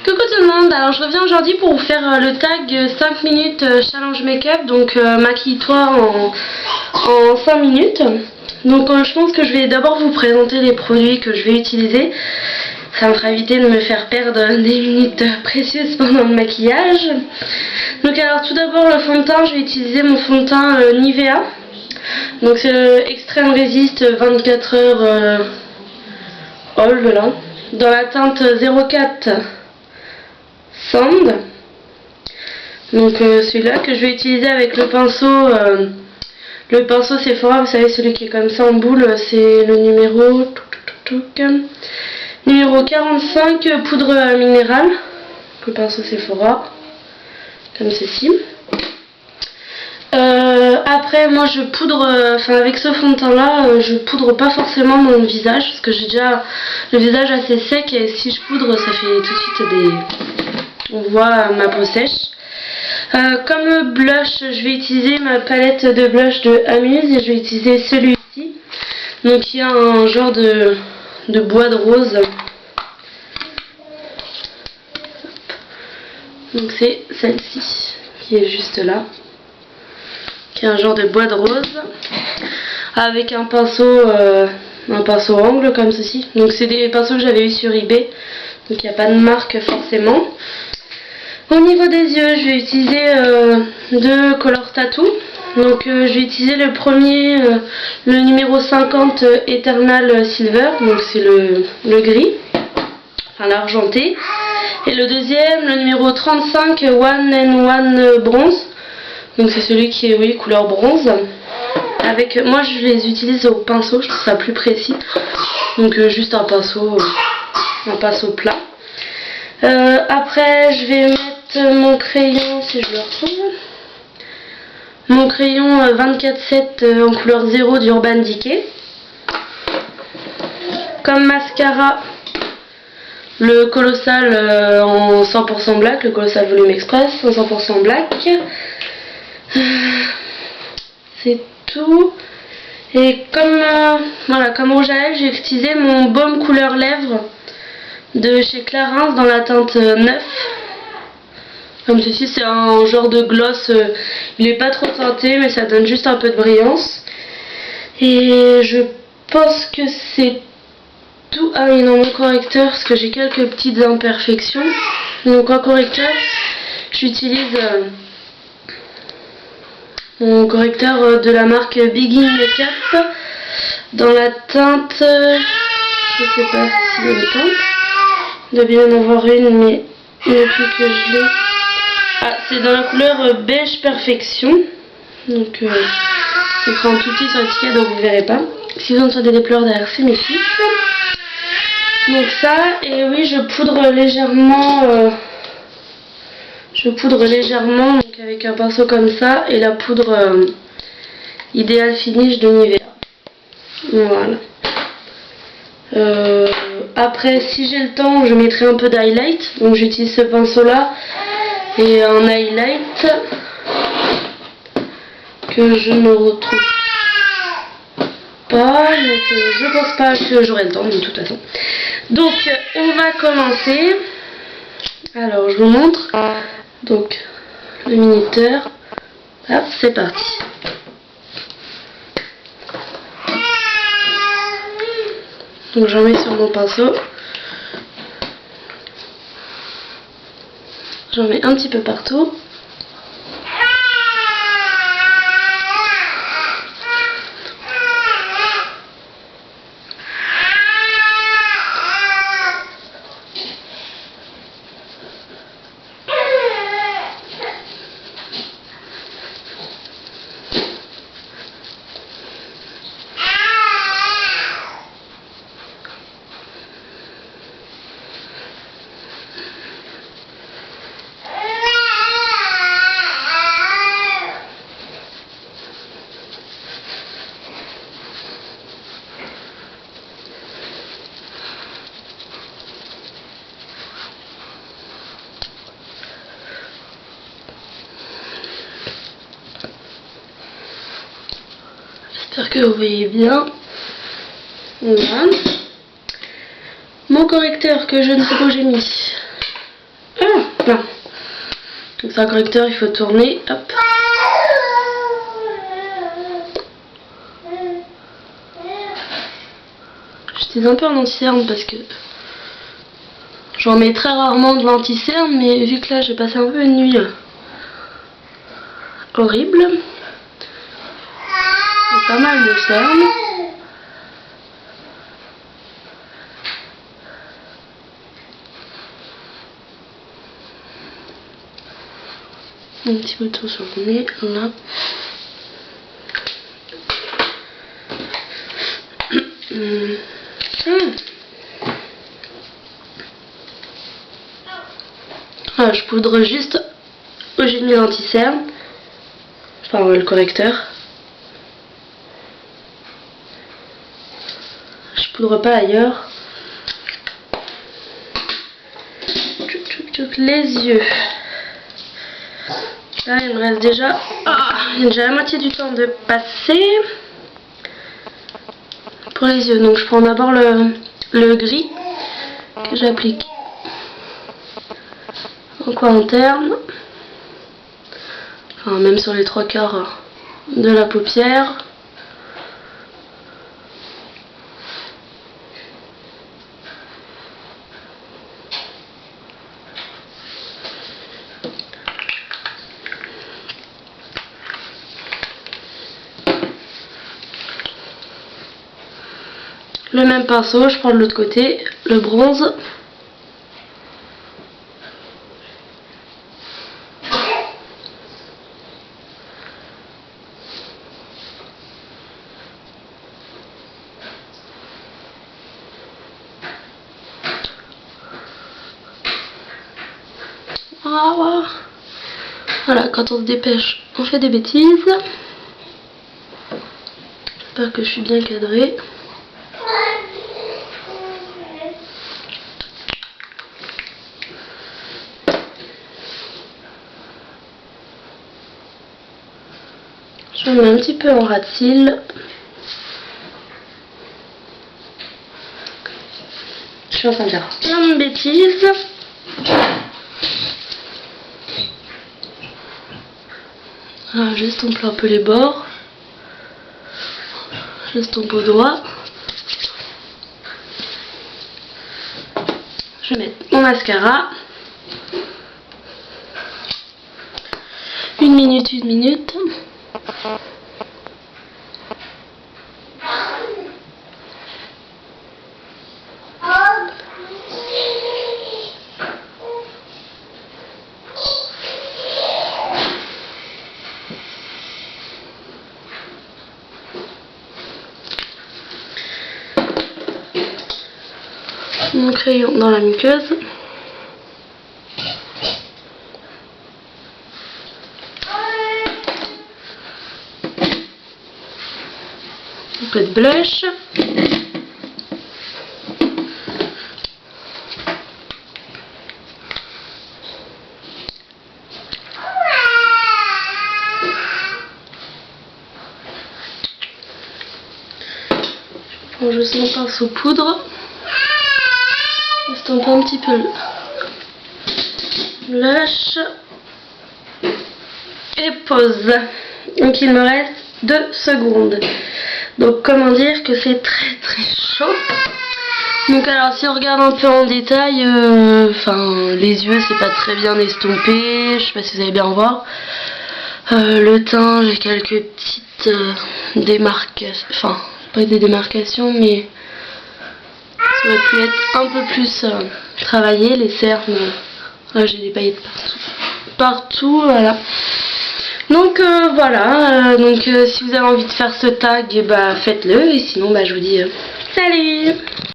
Coucou tout le monde, alors je reviens aujourd'hui pour vous faire le tag 5 minutes challenge make-up, donc maquille-toi en 5 minutes. Donc je pense que je vais d'abord vous présenter les produits que je vais utiliser. Ça me fera éviter de me faire perdre des minutes précieuses pendant le maquillage. Donc alors tout d'abord le fond de teint, je vais utiliser mon fond de teint Nivea. Donc c'est le Extreme Resist 24 heures Old là, dans la teinte 04 Sand. Donc celui-là que je vais utiliser avec le pinceau Sephora, vous savez, celui qui est comme ça en boule, c'est le numéro 45 poudre minérale, le pinceau Sephora, comme ceci. Après moi je poudre, avec ce fond de teint là, je poudre pas forcément mon visage parce que j'ai déjà le visage assez sec et si je poudre ça fait tout de suite on voit ma peau sèche. Comme blush, je vais utiliser ma palette de blush de Amuse et je vais utiliser celui-ci. Donc il y a un genre de bois de rose. Donc c'est celle-ci qui est juste là. Qui est un genre de bois de rose. Avec un pinceau angle comme ceci. Donc c'est des pinceaux que j'avais eu sur eBay. Donc il n'y a pas de marque forcément. Au niveau des yeux, je vais utiliser deux Color Tattoo. Donc je vais utiliser le premier, le numéro 50 Eternal Silver, donc c'est le gris, enfin l'argenté. Et le deuxième, le numéro 35 One and One Bronze, donc c'est celui qui est couleur bronze. Moi je les utilise au pinceau, je trouve ça plus précis. Donc juste un pinceau plat. Après je vais mettre mon crayon, si je le retrouve, mon crayon 24-7 en couleur 0 d'Urban Decay. Comme mascara, le Colossal en 100% black, le Colossal Volume Express en 100% black. C'est tout. Et comme rouge à lèvres, j'ai utilisé mon baume couleur lèvres de chez Clarins dans la teinte 9. Comme ceci, c'est un genre de gloss, il n'est pas trop teinté mais ça donne juste un peu de brillance. Et je pense que c'est tout. Ah oui, non, mon correcteur, parce que j'ai quelques petites imperfections. Donc en correcteur, j'utilise mon correcteur de la marque Begin Makeup dans la teinte, je sais pas si c'est une teinte, il doit bien en avoir une mais depuis que je l'ai. Ah, c'est dans la couleur beige perfection. Donc c'est écrit en tout petit sur l'étiquette donc vous verrez pas. Si vous entendez des pleurs derrière, c'est mes fils. Donc ça, et oui, je poudre légèrement donc avec un pinceau comme ça et la poudre Ideal Finish de Nivea. Voilà. Après, si j'ai le temps, je mettrai un peu d'highlight. Donc j'utilise ce pinceau là et un highlight que je ne retrouve pas, donc je pense pas que j'aurai le temps de toute façon. Donc on va commencer. Alors je vous montre. Donc le minuteur. Hop, c'est parti. Donc j'en mets sur mon pinceau. J'en mets un petit peu partout. J'espère que vous voyez bien. Voilà. Mon correcteur que je ne sais pas où j'ai mis. Non. Donc c'est un correcteur, il faut tourner. Hop. J'utilise un peu un anti-cerne parce que j'en mets très rarement de l'anti-cerne, mais vu que là j'ai passé un peu une nuit horrible. Pas mal de cernes. Un petit peu tout sur le nez, là. Voilà, je poudre juste où j'ai mis l'anti-cerne, enfin le correcteur. Je poudre pas ailleurs. Les yeux. Là, il me reste déjà, il y a déjà la moitié du temps de passer. Pour les yeux, donc je prends d'abord le gris que j'applique en coin interne, enfin même sur les 3/4 de la paupière. Le même pinceau, je prends de l'autre côté, le bronze. Voilà, quand on se dépêche, on fait des bêtises. J'espère que je suis bien cadrée. Je me mets un petit peu en ras de cils. Je suis en train de faire plein de bêtises. Voilà, j'estompe un peu les bords. J'estompe au doigt. Je vais mettre mon mascara. 1 minute, 1 minute. Mon crayon dans la muqueuse. Un peu de blush. Je prends juste mon pinceau poudre. J'estompe un petit peu le blush. Et pose. Donc il me reste 2 secondes. Donc comment dire que c'est très très chaud. Donc alors si on regarde un peu en détail, les yeux c'est pas très bien estompé, je sais pas si vous allez bien voir. Le teint, j'ai quelques petites démarcations, enfin pas des démarcations mais ça aurait pu être un peu plus travaillé. Les cernes, j'ai des paillettes partout, voilà. Donc voilà, si vous avez envie de faire ce tag, faites-le, et sinon je vous dis salut.